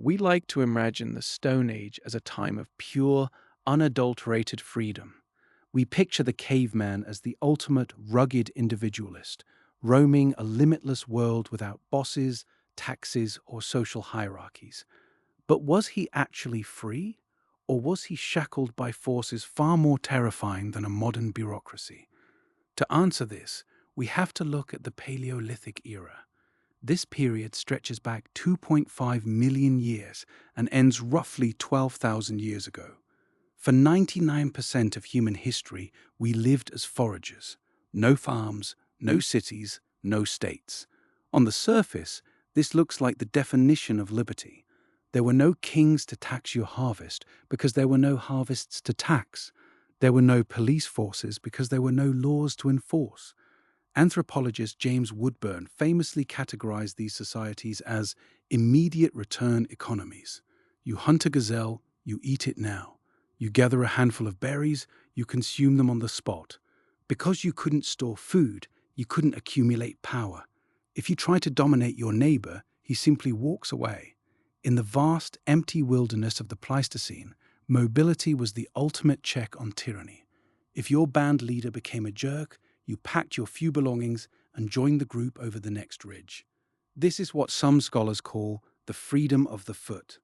We like to imagine the Stone Age as a time of pure, unadulterated freedom. We picture the caveman as the ultimate rugged individualist, roaming a limitless world without bosses, taxes, or social hierarchies. But was he actually free? Or was he shackled by forces far more terrifying than a modern bureaucracy? To answer this, we have to look at the Paleolithic era. This period stretches back 2.5 million years and ends roughly 12,000 years ago. For 99% of human history, we lived as foragers. No farms, no cities, no states. On the surface, this looks like the definition of liberty. There were no kings to tax your harvest because there were no harvests to tax. There were no police forces because there were no laws to enforce. Anthropologist James Woodburn famously categorized these societies as immediate return economies. You hunt a gazelle, you eat it now. You gather a handful of berries, you consume them on the spot. Because you couldn't store food, you couldn't accumulate power. If you try to dominate your neighbor, he simply walks away. In the vast, empty wilderness of the Pleistocene, mobility was the ultimate check on tyranny. If your band leader became a jerk, you packed your few belongings and joined the group over the next ridge. This is what some scholars call the freedom of the foot.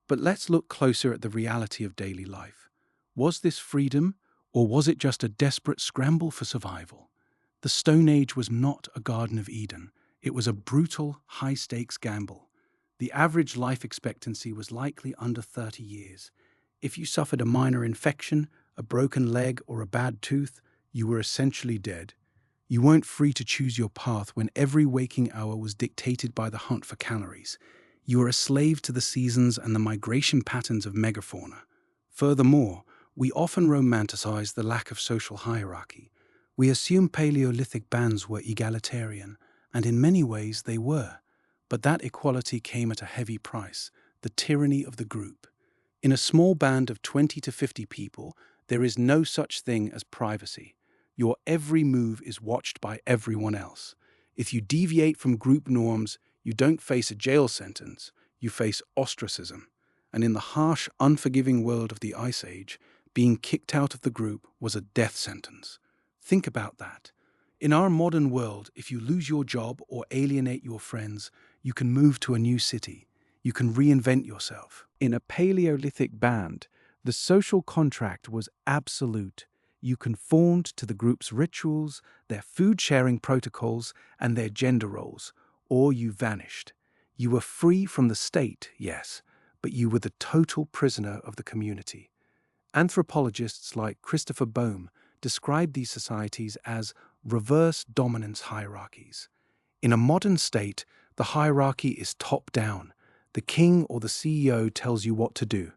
But let's look closer at the reality of daily life. Was this freedom, or was it just a desperate scramble for survival? The Stone Age was not a Garden of Eden. It was a brutal, high-stakes gamble. The average life expectancy was likely under 30 years. If you suffered a minor infection, a broken leg, or a bad tooth, you were essentially dead. You weren't free to choose your path when every waking hour was dictated by the hunt for calories. You were a slave to the seasons and the migration patterns of megafauna. Furthermore, we often romanticize the lack of social hierarchy. We assume Paleolithic bands were egalitarian, and in many ways they were. But that equality came at a heavy price, the tyranny of the group. In a small band of 20 to 50 people, there is no such thing as privacy. Your every move is watched by everyone else. If you deviate from group norms, you don't face a jail sentence, you face ostracism. And in the harsh, unforgiving world of the Ice Age, being kicked out of the group was a death sentence. Think about that. In our modern world, if you lose your job or alienate your friends, you can move to a new city. You can reinvent yourself. In a Paleolithic band, the social contract was absolute. You conformed to the group's rituals, their food-sharing protocols, and their gender roles, or you vanished. You were free from the state, yes, but you were the total prisoner of the community. Anthropologists like Christopher Boehm describe these societies as reverse dominance hierarchies. In a modern state, the hierarchy is top-down. The king or the CEO tells you what to do.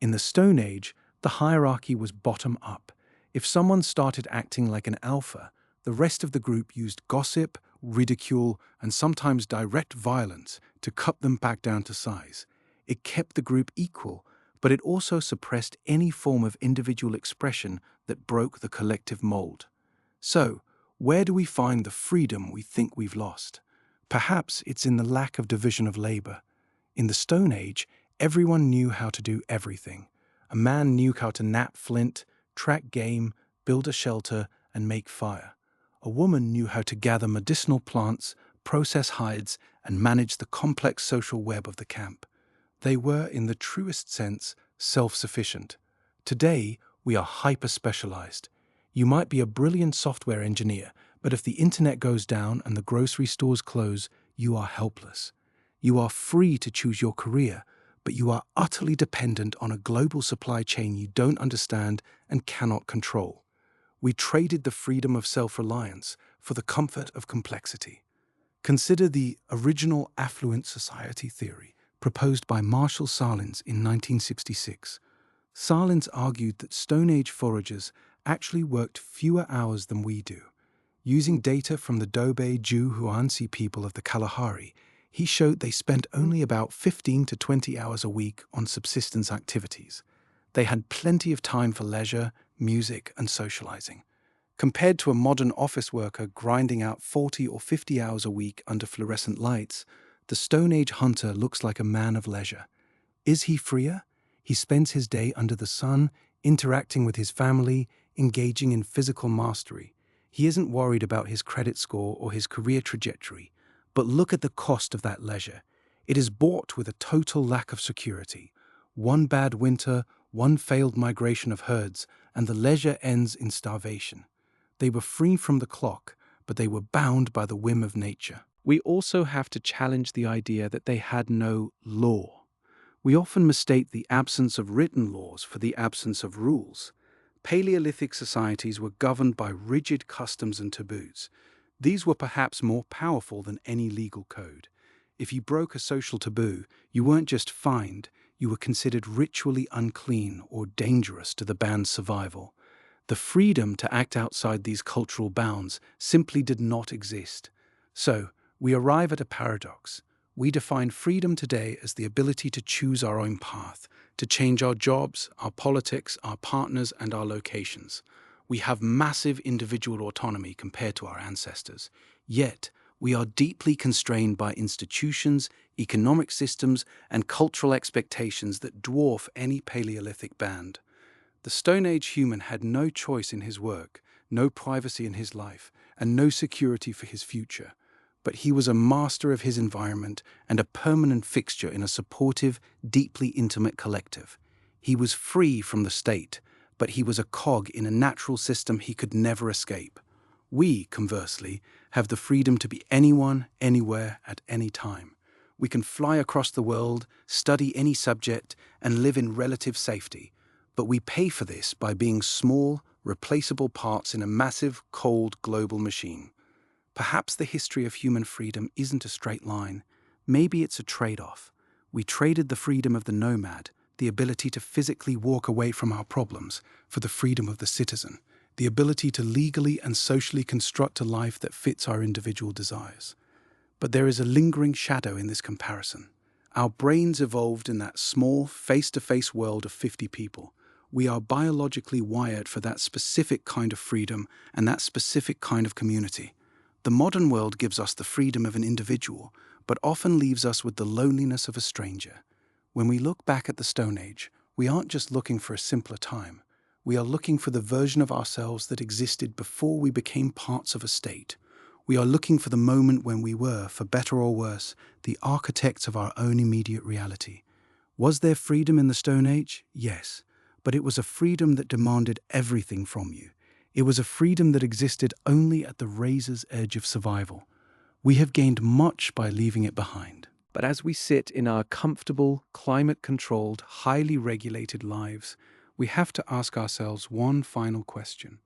In the Stone Age, the hierarchy was bottom-up. If someone started acting like an alpha, the rest of the group used gossip, ridicule, and sometimes direct violence to cut them back down to size. It kept the group equal, but it also suppressed any form of individual expression that broke the collective mold. So, where do we find the freedom we think we've lost? Perhaps it's in the lack of division of labor. In the Stone Age, everyone knew how to do everything. A man knew how to knap flint, track game, build a shelter, and make fire. A woman knew how to gather medicinal plants, process hides, and manage the complex social web of the camp. They were, in the truest sense, self-sufficient. Today, we are hyper-specialized. You might be a brilliant software engineer, but if the internet goes down and the grocery stores close, you are helpless. You are free to choose your career, but you are utterly dependent on a global supply chain you don't understand and cannot control. We traded the freedom of self-reliance for the comfort of complexity. Consider the original affluent society theory proposed by Marshall Salins in 1966. Salins argued that Stone Age foragers actually worked fewer hours than we do. Using data from the Dobe Ju-Huansi people of the Kalahari, he showed they spent only about 15 to 20 hours a week on subsistence activities. They had plenty of time for leisure, music, and socializing. Compared to a modern office worker grinding out 40 or 50 hours a week under fluorescent lights, the Stone Age hunter looks like a man of leisure. Is he freer? He spends his day under the sun, interacting with his family, engaging in physical mastery. He isn't worried about his credit score or his career trajectory. But look at the cost of that leisure. It is bought with a total lack of security. One bad winter, one failed migration of herds, and the leisure ends in starvation. They were free from the clock, but they were bound by the whim of nature. We also have to challenge the idea that they had no law. We often mistake the absence of written laws for the absence of rules. Paleolithic societies were governed by rigid customs and taboos. These were perhaps more powerful than any legal code. If you broke a social taboo, you weren't just fined, you were considered ritually unclean or dangerous to the band's survival. The freedom to act outside these cultural bounds simply did not exist. So, we arrive at a paradox. We define freedom today as the ability to choose our own path, to change our jobs, our politics, our partners, and our locations. We have massive individual autonomy compared to our ancestors. Yet, we are deeply constrained by institutions, economic systems, and cultural expectations that dwarf any Paleolithic band. The Stone Age human had no choice in his work, no privacy in his life, and no security for his future. But he was a master of his environment and a permanent fixture in a supportive, deeply intimate collective. He was free from the state, but he was a cog in a natural system he could never escape. We, conversely, have the freedom to be anyone, anywhere, at any time. We can fly across the world, study any subject, and live in relative safety. But we pay for this by being small, replaceable parts in a massive, cold, global machine. Perhaps the history of human freedom isn't a straight line. Maybe it's a trade-off. We traded the freedom of the nomad, the ability to physically walk away from our problems, for the freedom of the citizen, the ability to legally and socially construct a life that fits our individual desires. But there is a lingering shadow in this comparison. Our brains evolved in that small, face-to-face world of 50 people. We are biologically wired for that specific kind of freedom and that specific kind of community. The modern world gives us the freedom of an individual, but often leaves us with the loneliness of a stranger. When we look back at the Stone Age, we aren't just looking for a simpler time. We are looking for the version of ourselves that existed before we became parts of a state. We are looking for the moment when we were, for better or worse, the architects of our own immediate reality. Was there freedom in the Stone Age? Yes, but it was a freedom that demanded everything from you. It was a freedom that existed only at the razor's edge of survival. We have gained much by leaving it behind. But as we sit in our comfortable, climate-controlled, highly regulated lives, we have to ask ourselves one final question.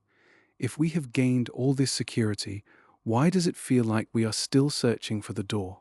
If we have gained all this security, why does it feel like we are still searching for the door?